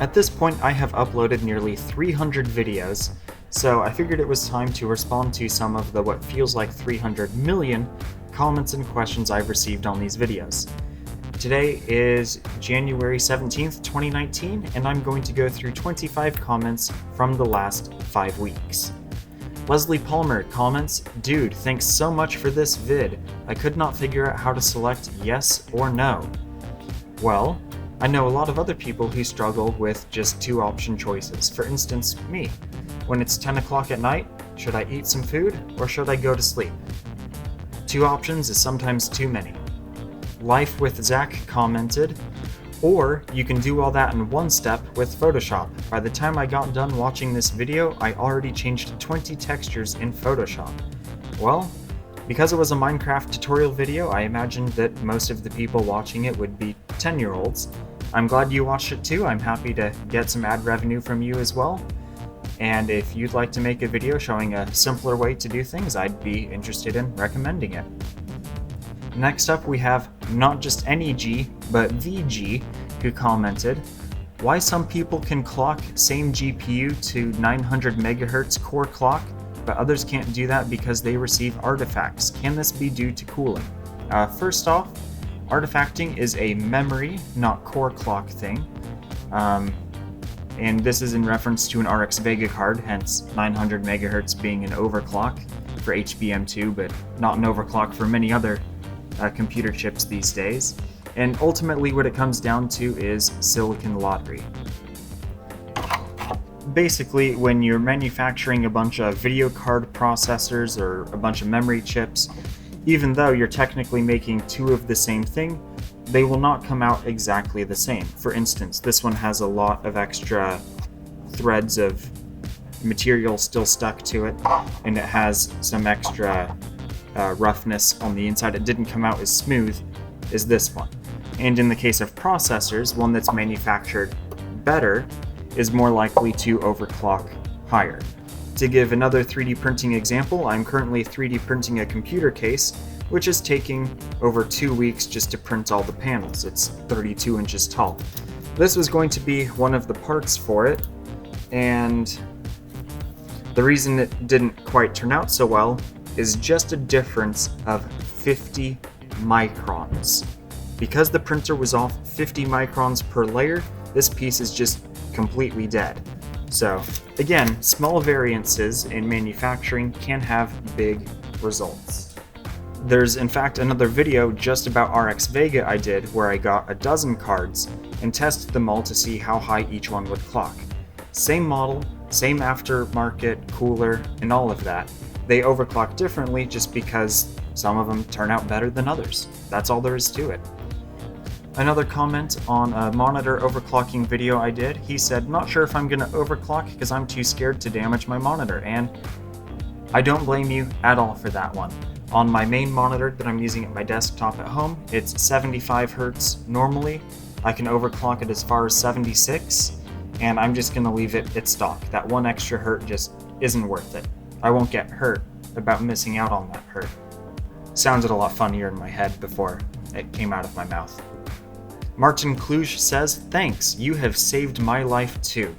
At this point, I have uploaded nearly 300 videos, so I figured it was time to respond to some of the what feels like 300 million comments and questions I've received on these videos. Today is January 17th, 2019, and I'm going to go through 25 comments from the last 5 weeks. Leslie Palmer comments, "Dude, thanks so much for this vid. I could not figure out how to select yes or no." Well, I know a lot of other people who struggle with just 2 option choices. For instance, me. When it's 10 o'clock at night, should I eat some food or should I go to sleep? 2 options is sometimes too many. Life with Zach commented, "Or you can do all that in one step with Photoshop. By the time I got done watching this video, I already changed 20 textures in Photoshop." Well, because it was a Minecraft tutorial video, I imagined that most of the people watching it would be 10-year-olds. I'm glad you watched it too. I'm happy to get some ad revenue from you as well. And if you'd like to make a video showing a simpler way to do things, I'd be interested in recommending it. Next up, we have not just any G, but VG, who commented, "Why some people can clock same GPU to 900 MHz core clock, but others can't do that because they receive artifacts. Can this be due to cooling?" First off, artifacting is a memory, not core clock thing. And this is in reference to an RX Vega card, hence 900 MHz being an overclock for HBM2, but not an overclock for many other computer chips these days. And ultimately what it comes down to is silicon lottery. Basically, when you're manufacturing a bunch of video card processors or a bunch of memory chips, even though you're technically making 2 of the same thing, they will not come out exactly the same. For instance, this one has a lot of extra threads of material still stuck to it, and it has some extra roughness on the inside. It didn't come out as smooth as this one. And in the case of processors, one that's manufactured better is more likely to overclock higher. To give another 3D printing example, I'm currently 3D printing a computer case, which is taking over 2 weeks just to print all the panels. It's 32 inches tall. This was going to be one of the parts for it, and the reason it didn't quite turn out so well is just a difference of 50 microns. Because the printer was off 50 microns per layer, this piece is just completely dead. So, again, small variances in manufacturing can have big results. There's in fact another video just about RX Vega I did where I got a dozen cards and tested them all to see how high each one would clock. Same model, same aftermarket cooler, and all of that. They overclock differently just because some of them turn out better than others. That's all there is to it. Another comment on a monitor overclocking video I did, he said, "Not sure if I'm gonna overclock because I'm too scared to damage my monitor," and I don't blame you at all for that one. On my main monitor that I'm using at my desktop at home, it's 75 Hz normally. I can overclock it as far as 76, and I'm just gonna leave it at stock. That 1 extra hertz just isn't worth it. I won't get hurt about missing out on that hurt. Sounded a lot funnier in my head before it came out of my mouth. Martin Kluge says, "Thanks, you have saved my life too."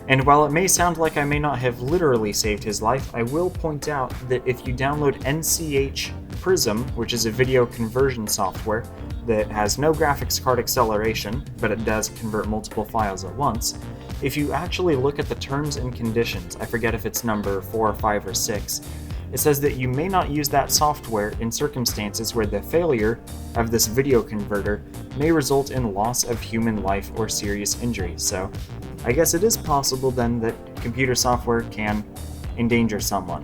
And while it may sound like I may not have literally saved his life, I will point out that if you download NCH Prism, which is a video conversion software that has no graphics card acceleration, but it does convert multiple files at once, if you actually look at the terms and conditions, I forget if it's number 4 or 5 or 6, it says that you may not use that software in circumstances where the failure of this video converter may result in loss of human life or serious injury. So I guess it is possible then that computer software can endanger someone.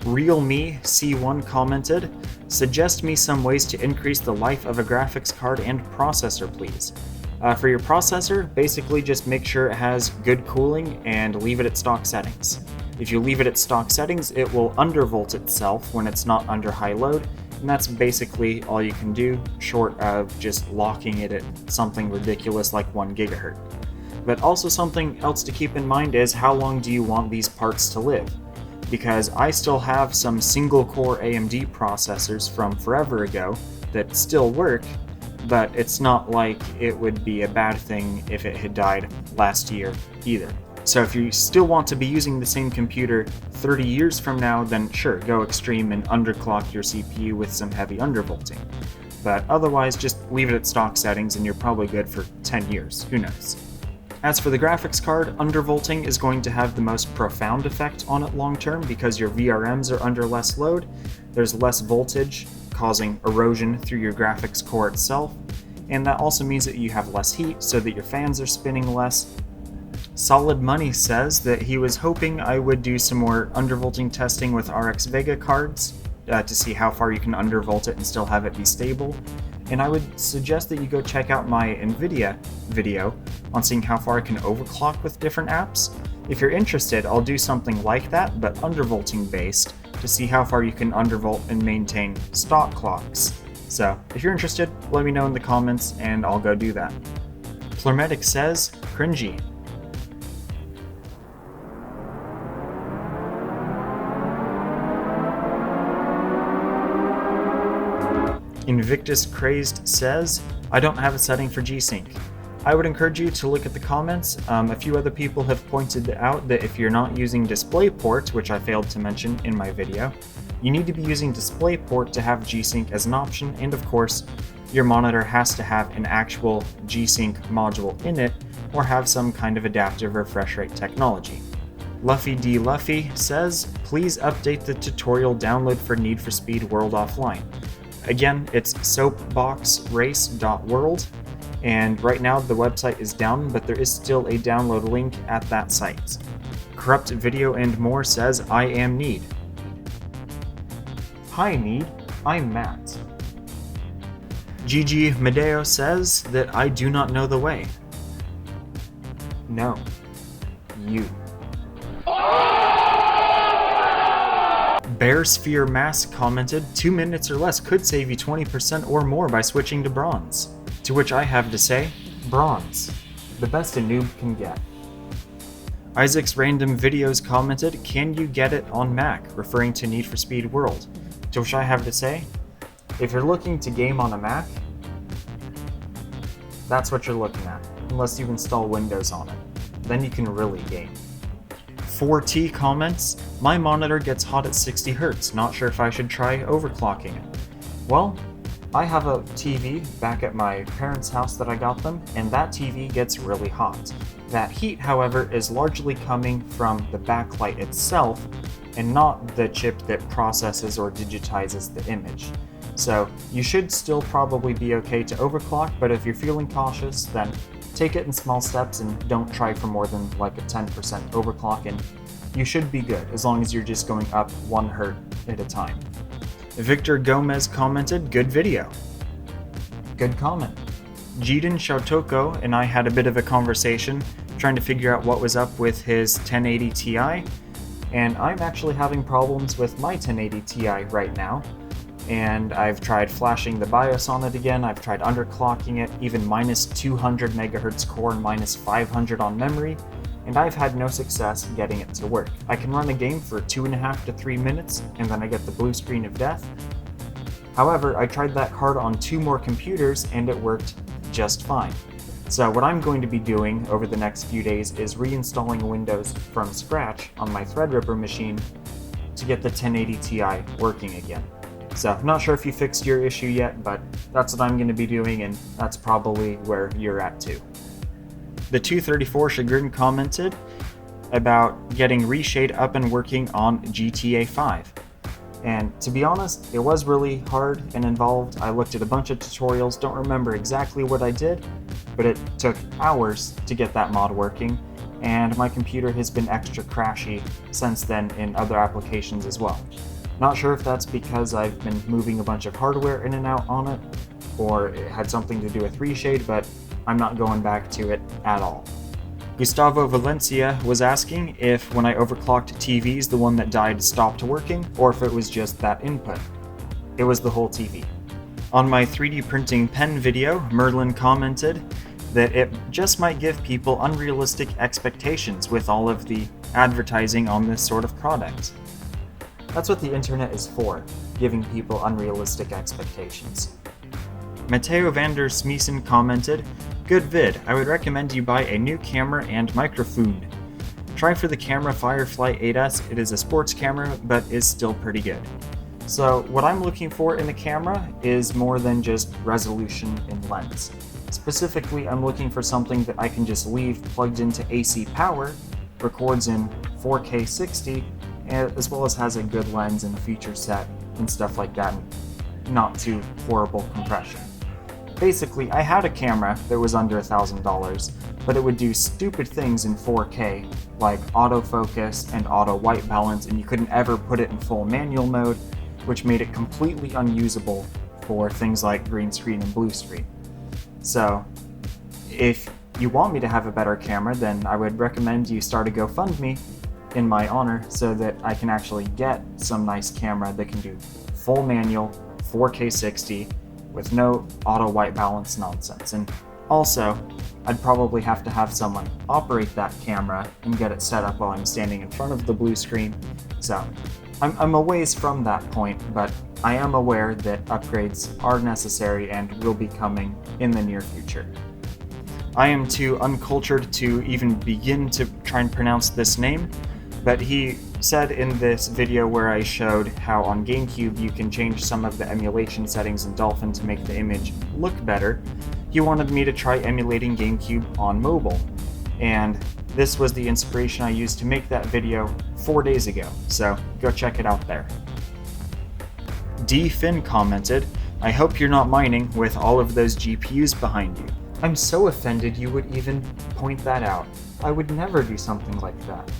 RealMe C1 commented, "Suggest me some ways to increase the life of a graphics card and processor, please." For your processor, basically just make sure it has good cooling and leave it at stock settings. If you leave it at stock settings, it will undervolt itself when it's not under high load, and that's basically all you can do, short of just locking it at something ridiculous like 1 GHz. But also something else to keep in mind is how long do you want these parts to live? Because I still have some single-core AMD processors from forever ago that still work, but it's not like it would be a bad thing if it had died last year either. So if you still want to be using the same computer 30 years from now, then sure, go extreme and underclock your CPU with some heavy undervolting. But otherwise, just leave it at stock settings and you're probably good for 10 years, who knows. As for the graphics card, undervolting is going to have the most profound effect on it long term because your VRMs are under less load, there's less voltage causing erosion through your graphics core itself, and that also means that you have less heat so that your fans are spinning less. Solid Money says that he was hoping I would do some more undervolting testing with RX Vega cards to see how far you can undervolt it and still have it be stable. And I would suggest that you go check out my NVIDIA video on seeing how far I can overclock with different apps. If you're interested, I'll do something like that, but undervolting based, to see how far you can undervolt and maintain stock clocks. So, if you're interested, let me know in the comments and I'll go do that. Plermetic says, cringy. Invictus Crazed says, I don't have a setting for G-Sync. I would encourage you to look at the comments. A few other people have pointed out that if you're not using DisplayPort, which I failed to mention in my video, you need to be using DisplayPort to have G-Sync as an option, and of course, your monitor has to have an actual G-Sync module in it, or have some kind of adaptive refresh rate technology. Luffy D. Luffy says, please update the tutorial download for Need for Speed World Offline. Again, it's soapboxrace.world, and right now the website is down, but there is still a download link at that site. Corrupt Video and More says, I am Need. Hi Need, I'm Matt. Gigi Medeo says that I do not know the way. No, you. Bearsphere Mask commented, 2 minutes or less could save you 20% or more by switching to bronze. To which I have to say, bronze. The best a noob can get. Isaac's Random Videos commented, can you get it on Mac, referring to Need for Speed World. To which I have to say, if you're looking to game on a Mac, that's what you're looking at, unless you install Windows on it. Then you can really game. 4T comments, my monitor gets hot at 60 Hz, not sure if I should try overclocking it. Well, I have a TV back at my parents' house that I got them, and that TV gets really hot. That heat, however, is largely coming from the backlight itself, and not the chip that processes or digitizes the image. So you should still probably be okay to overclock, but if you're feeling cautious, then take it in small steps and don't try for more than like a 10% overclock, and you should be good as long as you're just going up 1 Hz at a time. Victor Gomez commented, good video. Good comment. Jiden Shautoko and I had a bit of a conversation trying to figure out what was up with his 1080 Ti, and I'm actually having problems with my 1080 Ti right now. And I've tried flashing the BIOS on it again, I've tried underclocking it, even minus 200 MHz core and minus 500 on memory, and I've had no success getting it to work. I can run a game for 2.5 to 3 minutes, and then I get the blue screen of death. However, I tried that card on 2 more computers, and it worked just fine. So what I'm going to be doing over the next few days is reinstalling Windows from scratch on my Threadripper machine to get the 1080 Ti working again. So, I'm not sure if you fixed your issue yet, but that's what I'm going to be doing, and that's probably where you're at too. The 234 Chagrin commented about getting Reshade up and working on GTA 5. And to be honest, it was really hard and involved. I looked at a bunch of tutorials, don't remember exactly what I did, but it took hours to get that mod working, and my computer has been extra crashy since then in other applications as well. Not sure if that's because I've been moving a bunch of hardware in and out on it, or it had something to do with Reshade, but I'm not going back to it at all. Gustavo Valencia was asking if when I overclocked TVs the one that died stopped working, or if it was just that input. It was the whole TV. On my 3D printing pen video, Merlin commented that it just might give people unrealistic expectations with all of the advertising on this sort of product. That's what the internet is for, giving people unrealistic expectations. Matteo van der Smeesen commented, "Good vid, I would recommend you buy a new camera and microphone. Try for the camera Firefly 8S, it is a sports camera, but is still pretty good." So what I'm looking for in a camera is more than just resolution and lens. Specifically, I'm looking for something that I can just leave plugged into AC power, records in 4K 60, as well as has a good lens and feature set and stuff like that, and not too horrible compression. Basically, I had a camera that was under $1,000, but it would do stupid things in 4K, like autofocus and auto white balance, and you couldn't ever put it in full manual mode, which made it completely unusable for things like green screen and blue screen. So, if you want me to have a better camera, then I would recommend you start a GoFundMe in my honor so that I can actually get some nice camera that can do full manual, 4K 60, with no auto white balance nonsense. And also, I'd probably have to have someone operate that camera and get it set up while I'm standing in front of the blue screen. So, I'm a ways from that point, but I am aware that upgrades are necessary and will be coming in the near future. I am too uncultured to even begin to try and pronounce this name, but he said in this video where I showed how on GameCube you can change some of the emulation settings in Dolphin to make the image look better, he wanted me to try emulating GameCube on mobile. And this was the inspiration I used to make that video 4 days ago, so go check it out there. D. Finn commented, "I hope you're not mining with all of those GPUs behind you. I'm so offended you would even point that out. I would never do something like that."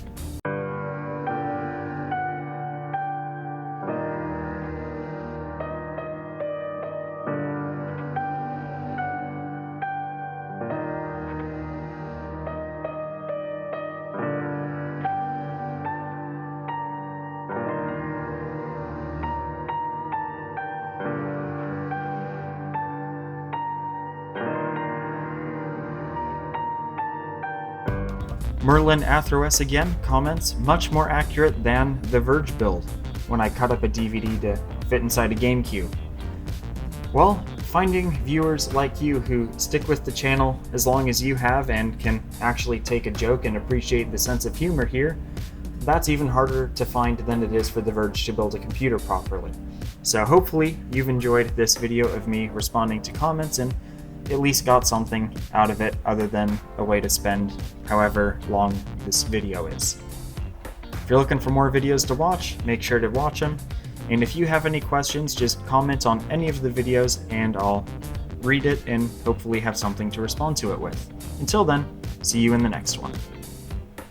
Merlin Athros again comments, "Much more accurate than the Verge build when I cut up a DVD to fit inside a GameCube." Well, finding viewers like you who stick with the channel as long as you have and can actually take a joke and appreciate the sense of humor here, that's even harder to find than it is for the Verge to build a computer properly. So hopefully you've enjoyed this video of me responding to comments and at least got something out of it other than a way to spend however long this video is. If you're looking for more videos to watch, make sure to watch them. And if you have any questions, just comment on any of the videos and I'll read it and hopefully have something to respond to it with. Until then, see you in the next one.